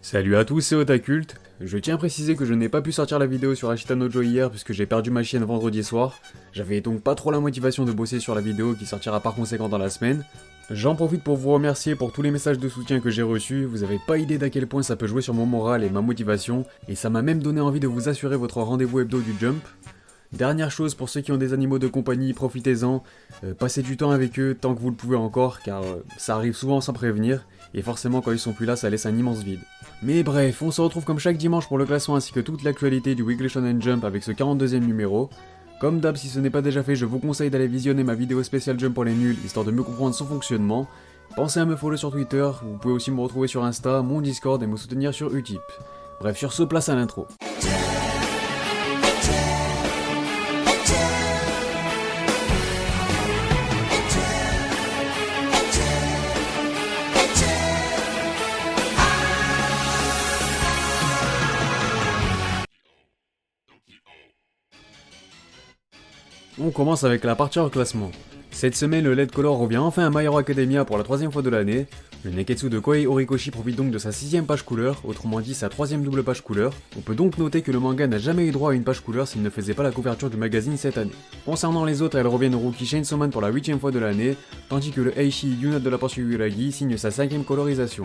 Salut à tous, c'est Otakult. Je tiens à préciser que je n'ai pas pu sortir la vidéo sur Ashita no Joe hier puisque j'ai perdu ma chienne vendredi soir. J'avais donc pas trop la motivation de bosser sur la vidéo qui sortira par conséquent dans la semaine. J'en profite pour vous remercier pour tous les messages de soutien que j'ai reçus, vous avez pas idée d'à quel point ça peut jouer sur mon moral et ma motivation, et ça m'a même donné envie de vous assurer votre rendez-vous hebdo du Jump. Dernière chose, pour ceux qui ont des animaux de compagnie, profitez-en, passez du temps avec eux tant que vous le pouvez encore, car ça arrive souvent sans prévenir, et forcément quand ils sont plus là, ça laisse un immense vide. Mais bref, on se retrouve comme chaque dimanche pour le classement ainsi que toute l'actualité du Weekly Shonen Jump avec ce 42e numéro. Comme d'hab, si ce n'est pas déjà fait, je vous conseille d'aller visionner ma vidéo spéciale Jump pour les nuls, histoire de mieux comprendre son fonctionnement. Pensez à me follow sur Twitter, vous pouvez aussi me retrouver sur Insta, mon Discord et me soutenir sur Utip. Bref, sur ce, place à l'intro. On commence avec la partie hors classement. Cette semaine, le LED Color revient enfin à My Hero Academia pour la troisième fois de l'année. Le Neketsu de Kohei Horikoshi profite donc de sa 6ème page couleur, autrement dit sa 3ème double page couleur. On peut donc noter que le manga n'a jamais eu droit à une page couleur s'il ne faisait pas la couverture du magazine cette année. Concernant les autres, elles reviennent au rookie Chainsaw Man pour la 8ème fois de l'année, tandis que le Eishi Yuna de la poursuite Uragi signe sa 5ème colorisation.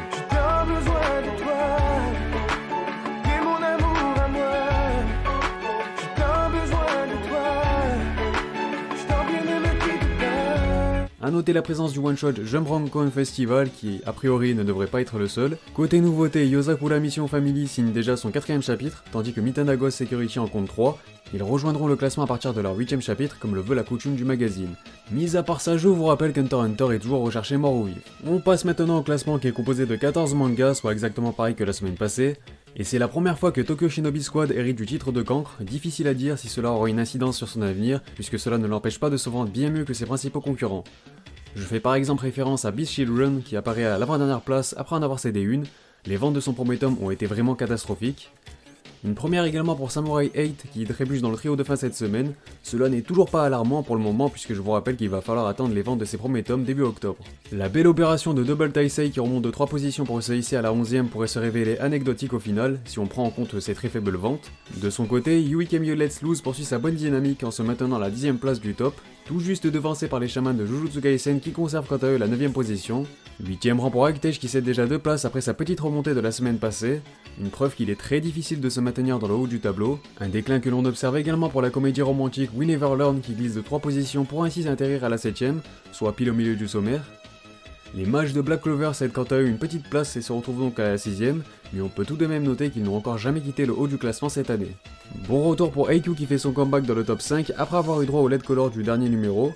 A noter la présence du one-shot Jump Round Con Festival qui a priori ne devrait pas être le seul. Côté nouveauté, Yozakura Mission Family signe déjà son 4ème chapitre, tandis que Mitanagos Security en compte 3. Ils rejoindront le classement à partir de leur 8ème chapitre comme le veut la coutume du magazine. Mis à part ça, je vous rappelle qu'Hunter x Hunter est toujours recherché mort ou vif. On passe maintenant au classement qui est composé de 14 mangas, soit exactement pareil que la semaine passée. Et c'est la première fois que Tokyo Shinobi Squad hérite du titre de cancre, difficile à dire si cela aura une incidence sur son avenir, puisque cela ne l'empêche pas de se vendre bien mieux que ses principaux concurrents. Je fais par exemple référence à Beast Children qui apparaît à l'avant-dernière place après en avoir cédé une. Les ventes de son premier tome ont été vraiment catastrophiques. Une première également pour Samurai 8 qui trébuche dans le trio de fin cette semaine. Cela n'est toujours pas alarmant pour le moment puisque je vous rappelle qu'il va falloir attendre les ventes de ses premiers tomes début octobre. La belle opération de Double Taisei qui remonte de 3 positions pour se hisser à la 11ème pourrait se révéler anecdotique au final si on prend en compte ses très faibles ventes. De son côté, Yui Kemio Let's Lose poursuit sa bonne dynamique en se maintenant à la 10ème place du top, tout juste devancé par les chamans de Jujutsu Kaisen qui conservent quant à eux la 9ème position. 8ème rang pour Agtech qui cède déjà 2 places après sa petite remontée de la semaine passée, une preuve qu'il est très difficile de se maintenir dans le haut du tableau, un déclin que l'on observe également pour la comédie romantique We Never Learn qui glisse de 3 positions pour ainsi atterrir à la 7ème, soit pile au milieu du sommaire. Les mages de Black Clover cèdent quant à eux une petite place et se retrouvent donc à la 6ème, mais on peut tout de même noter qu'ils n'ont encore jamais quitté le haut du classement cette année. Bon retour pour AQ qui fait son comeback dans le top 5 après avoir eu droit au LED Color du dernier numéro.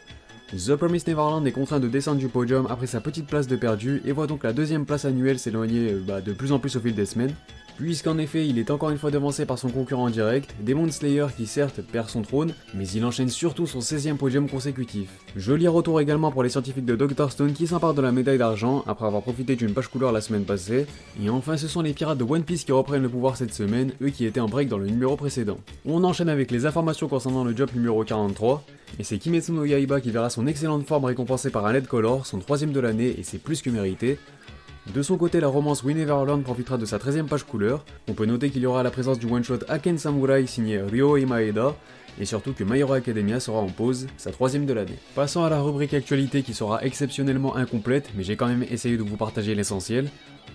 The Promised Neverland est contraint de descendre du podium après sa petite place de perdu et voit donc la 2ème place annuelle s'éloigner de plus en plus au fil des semaines. Puisqu'en effet il est encore une fois devancé par son concurrent en direct, Demon Slayer qui certes perd son trône, mais il enchaîne surtout son 16ème podium consécutif. Joli retour également pour les scientifiques de Dr Stone qui s'emparent de la médaille d'argent après avoir profité d'une page couleur la semaine passée. Et enfin ce sont les pirates de One Piece qui reprennent le pouvoir cette semaine, eux qui étaient en break dans le numéro précédent. On enchaîne avec les informations concernant le job numéro 43, et c'est Kimetsu no Yaiba qui verra son excellente forme récompensée par un LED Color, son 3ème de l'année et c'est plus que mérité. De son côté, la romance We Never Learn profitera de sa 13ème page couleur. On peut noter qu'il y aura la présence du one-shot Aken Samurai signé Ryo Imaeda, et surtout que My Hero Academia sera en pause, sa 3ème de l'année. Passons à la rubrique actualité qui sera exceptionnellement incomplète, mais j'ai quand même essayé de vous partager l'essentiel.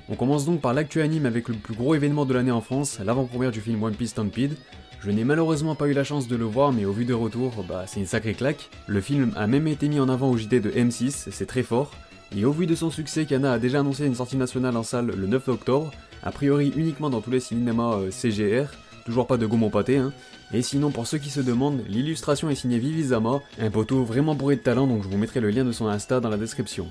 On commence donc par l'actu anime avec le plus gros événement de l'année en France, l'avant-première du film One Piece Stampede. Je n'ai malheureusement pas eu la chance de le voir, mais au vu de retour, c'est une sacrée claque. Le film a même été mis en avant au JT de M6, c'est très fort. Et au vu de son succès, Kana a déjà annoncé une sortie nationale en salle le 9 octobre, a priori uniquement dans tous les cinémas CGR, toujours pas de Gaumont Pâté hein. Et sinon pour ceux qui se demandent, l'illustration est signée Vivizama, un poteau vraiment bourré de talent donc je vous mettrai le lien de son Insta dans la description.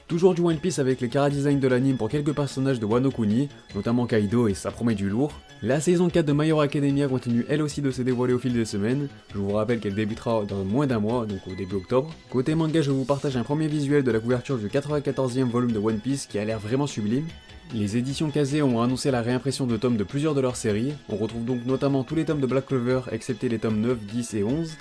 Toujours du One Piece avec les chara-design de l'anime pour quelques personnages de Wano Kuni, notamment Kaido et ça promet du lourd. La saison 4 de My Hero Academia continue elle aussi de se dévoiler au fil des semaines, je vous rappelle qu'elle débutera dans moins d'un mois, donc au début octobre. Côté manga, je vous partage un premier visuel de la couverture du 94e volume de One Piece qui a l'air vraiment sublime. Les éditions Kazé ont annoncé la réimpression de tomes de plusieurs de leurs séries, on retrouve donc notamment tous les tomes de Black Clover excepté les tomes 9, 10 et 11,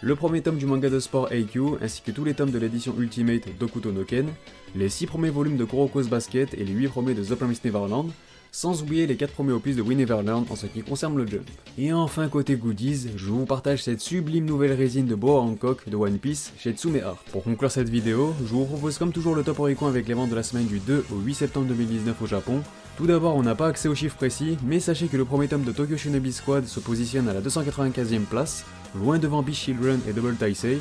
le premier tome du manga de sport AQ, ainsi que tous les tomes de l'édition Ultimate Dokuto no Ken, les 6 premiers volumes de Kuroko's Basket et les 8 premiers de The Promised Neverland, sans oublier les 4 premiers opus de We Never Learn en ce qui concerne le jump. Et enfin côté goodies, je vous partage cette sublime nouvelle résine de Boa Hancock de One Piece chez Tsume Art. Pour conclure cette vidéo, je vous propose comme toujours le top Oricon avec les ventes de la semaine du 2 au 8 septembre 2019 au Japon. Tout d'abord, on n'a pas accès aux chiffres précis, mais sachez que le premier tome de Tokyo Shinobi Squad se positionne à la 295e place, loin devant Beast Children et Double Taisei.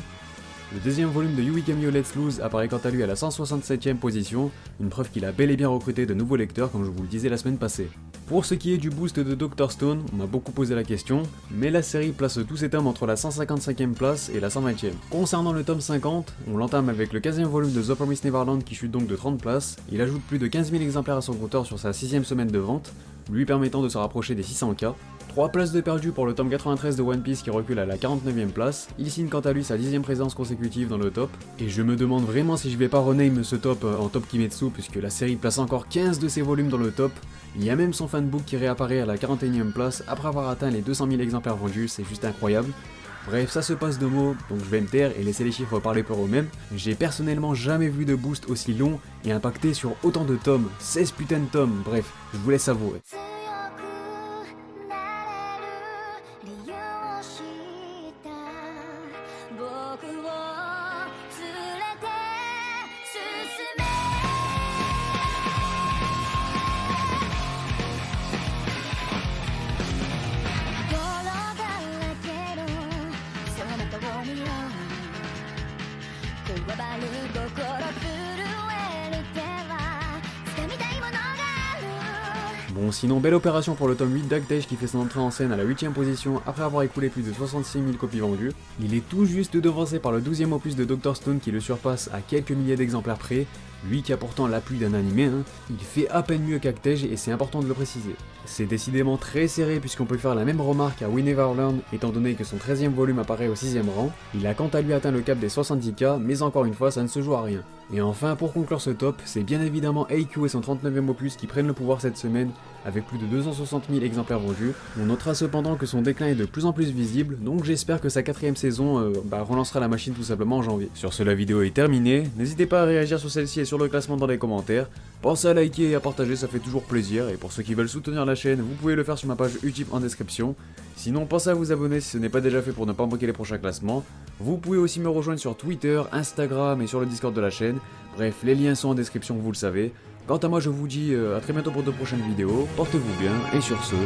Le deuxième volume de Yui Kamio Let's Lose apparaît quant à lui à la 167e position, une preuve qu'il a bel et bien recruté de nouveaux lecteurs comme je vous le disais la semaine passée. Pour ce qui est du boost de Dr Stone, on m'a beaucoup posé la question, mais la série place tous ses tomes entre la 155e place et la 120e. Concernant le tome 50, on l'entame avec le 15e volume de The Promised Neverland qui chute donc de 30 places, il ajoute plus de 15 000 exemplaires à son compteur sur sa 6ème semaine de vente, lui permettant de se rapprocher des 600K. 3 places de perdu pour le tome 93 de One Piece qui recule à la 49e place, il signe quant à lui sa 10ème présence consécutive dans le top, et je me demande vraiment si je vais pas rename ce top en top Kimetsu puisque la série place encore 15 de ses volumes dans le top, il y a même son fanbook qui réapparaît à la 41e place après avoir atteint les 200 000 exemplaires vendus, c'est juste incroyable. Bref, ça se passe de mots, donc je vais me taire et laisser les chiffres parler pour eux-mêmes. J'ai personnellement jamais vu de boost aussi long et impacté sur autant de tomes, 16 putains de tomes, bref, je vous laisse savourer. Bon, sinon, belle opération pour le tome 8 d'Actage qui fait son entrée en scène à la 8ème position après avoir écoulé plus de 66 000 copies vendues. Il est tout juste devancé par le 12ème opus de Dr Stone qui le surpasse à quelques milliers d'exemplaires près, lui qui a pourtant l'appui d'un animé, il fait à peine mieux qu'Actage et c'est important de le préciser. C'est décidément très serré puisqu'on peut faire la même remarque à We Never Learn étant donné que son 13ème volume apparaît au 6ème rang, il a quant à lui atteint le cap des 70K mais encore une fois ça ne se joue à rien. Et enfin pour conclure ce top, c'est bien évidemment AQ et son 39ème opus qui prennent le pouvoir cette semaine avec plus de 260 000 exemplaires vendus. On notera cependant que son déclin est de plus en plus visible, donc j'espère que sa 4ème saison relancera la machine tout simplement en janvier. Sur ce, la vidéo est terminée, n'hésitez pas à réagir sur celle-ci et sur le classement dans les commentaires. Pensez à liker et à partager, ça fait toujours plaisir, et pour ceux qui veulent soutenir la chaîne, vous pouvez le faire sur ma page Utip en description. Sinon, pensez à vous abonner si ce n'est pas déjà fait pour ne pas manquer les prochains classements. Vous pouvez aussi me rejoindre sur Twitter, Instagram et sur le Discord de la chaîne. Bref, les liens sont en description, vous le savez. Quant à moi, je vous dis à très bientôt pour de prochaines vidéos, portez-vous bien, et sur ce,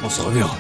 on se reverra.